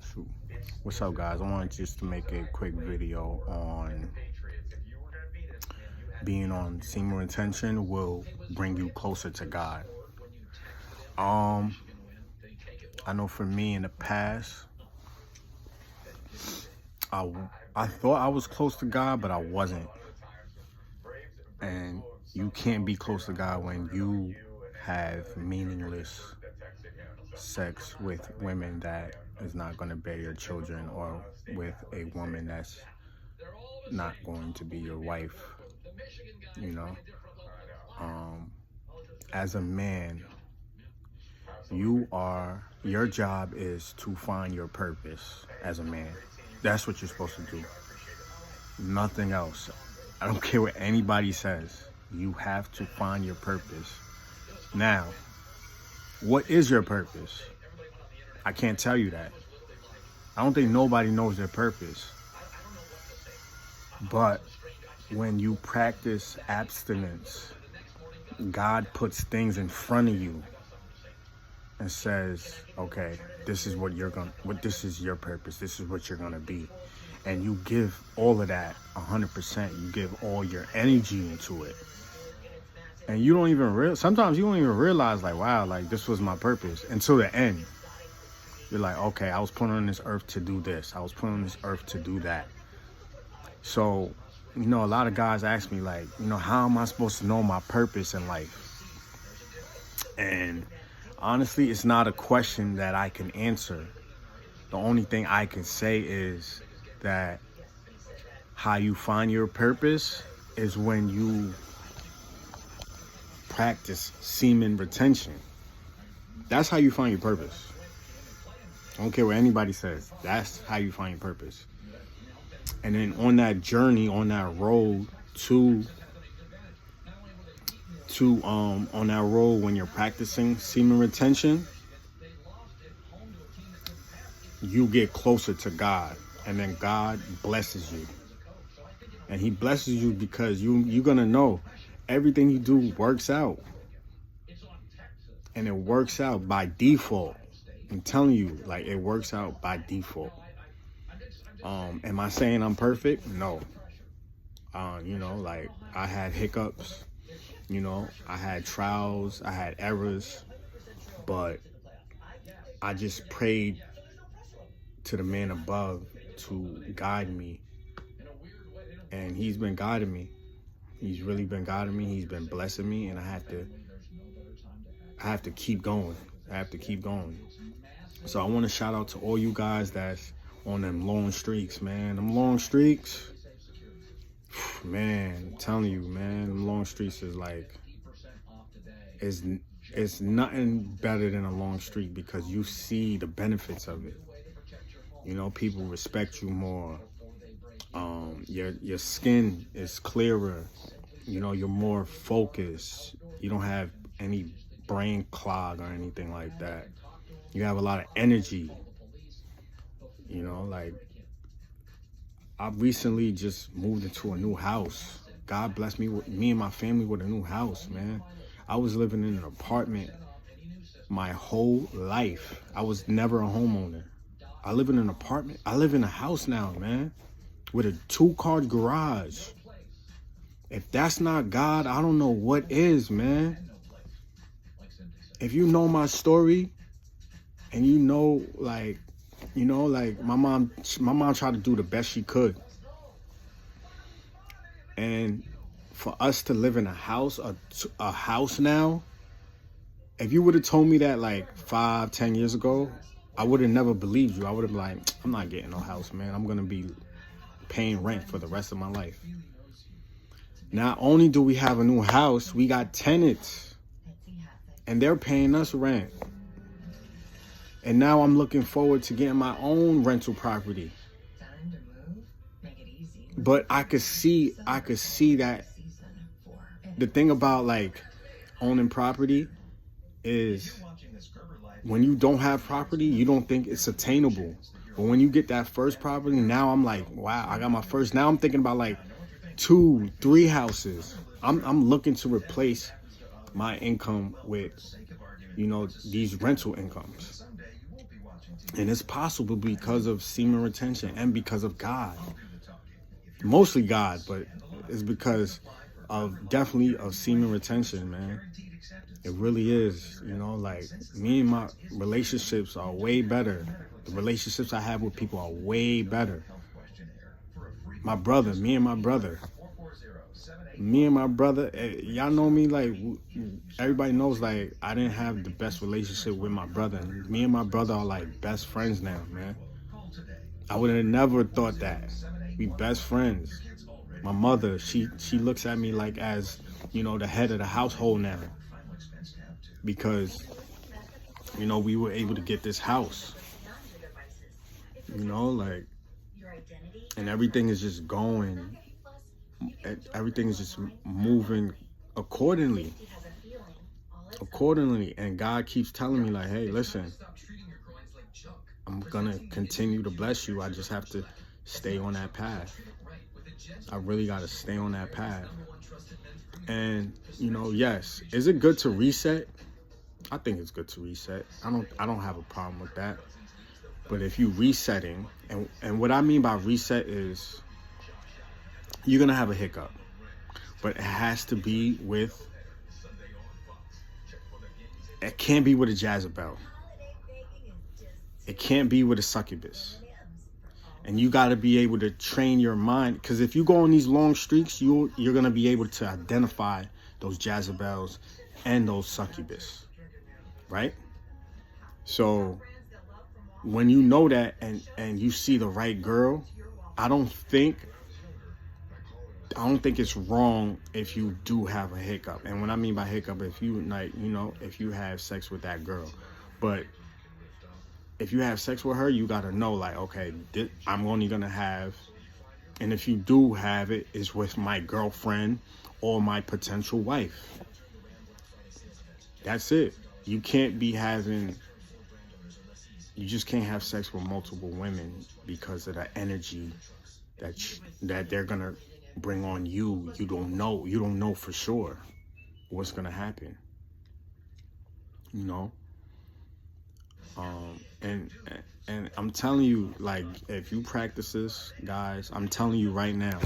Shoot. What's up, guys? I wanted just to make a quick video on being on Semen Retention will bring you closer to God. I know for me in the past, I thought I was close to God, but I wasn't. And you can't be close to God when you have meaningless sex with women that is not going to bear your children, or with a woman that's not going to be your wife. You know, as a man, your job is to find your purpose as a man. That's what you're supposed to do. Nothing else. I don't care what anybody says. You have to find your purpose. Now, what is your purpose? I can't tell you that. I don't think nobody knows their purpose. But when you practice abstinence, God puts things in front of you and says, okay, this is this is your purpose. This is what you're gonna be. And you give all of that 100%. You give all your energy into it. And you don't even sometimes you don't even realize, like, wow, like this was my purpose until the end. You're like, okay, I was put on this earth to do this. I was put on this earth to do that. So, a lot of guys ask me, like, how am I supposed to know my purpose in life? And honestly, it's not a question that I can answer. The only thing I can say is that how you find your purpose is when you practice semen retention. That's how you find your purpose. I don't care what anybody says. That's how you find your purpose. And then on that journey, on that road on that road, when you're practicing semen retention, you get closer to God, and then God blesses you. And he blesses you because you're gonna know everything you do works out. And it works out by default. I'm telling you, like, it works out by default. Am I saying I'm perfect? No. Like, I had hiccups, I had trials, I had errors, but I just prayed to the man above to guide me. And he's been guiding me. He's really been guiding me. He's been blessing me, and I have to keep going. I have to keep going. So I want to shout out to all you guys that's on them long streaks, man. Them long streaks, man, I'm telling you, man, them long streaks is like, it's nothing better than a long streak, because you see the benefits of it. People respect you more. Your skin is clearer. You're more focused. You don't have any brain clog or anything like that. You have a lot of energy. Like, I recently just moved into a new house. God blessed me and my family with a new house, man. I was living in an apartment my whole life. I was never a homeowner. I live in an apartment. I live in a house now, man, with a 2-car garage. If that's not God, I don't know what is, man. If you know my story, and like my mom tried to do the best she could. And for us to live in a house now, if you would have told me that like 5-10 years ago, I would have never believed you. I would have been like, I'm not getting no house, man. I'm going to be paying rent for the rest of my life. Not only do we have a new house, we got tenants, and they're paying us rent. And now I'm looking forward to getting my own rental property. But I could see that the thing about, like, owning property is when you don't have property, you don't think it's attainable. But when you get that first property, now I'm like, wow, I got my first. Now I'm thinking about like 2-3 houses. I'm looking to replace my income with, these rental incomes. And it's possible because of semen retention and because of God. Mostly God, but it's because of definitely of semen retention, man. It really is. You know, like me and my relationships are way better. The relationships I have with people are way better. My brother, me and my brother. Y'all know me, like, everybody knows, like, I didn't have the best relationship with my brother. Me and my brother are, like, best friends now, man. I would have never thought that. We best friends. My mother, she looks at me like as, you know, the head of the household now. Because, you know, we were able to get this house. You know, like, and everything is just going. Everything is just moving accordingly. And God keeps telling me, like, hey, listen, I'm gonna continue to bless you. I just have to stay on that path. I really gotta stay on that path. And, you know, yes, is it good to reset? I think it's good to reset. I don't have a problem with that. But if you resetting, and what I mean by reset is you're gonna have a hiccup, but it has to be with, it can't be with a Jezebel. It can't be with a succubus. And you got to be able to train your mind, because if you go on these long streaks, you're going to be able to identify those Jezebels and those succubus, right? So when you know that and you see the right girl, I don't think it's wrong if you do have a hiccup. And what I mean by hiccup, if you, like, you know, if you have sex with that girl, but if you have sex with her, you got to know, like, okay, I'm only going to have, and if you do have it, it's with my girlfriend or my potential wife. That's it. You can't be having, you just can't have sex with multiple women because of the energy that they're going to bring on you. You don't know for sure what's going to happen, you know? And I'm telling you, like, if you practice this, guys, I'm telling you right now,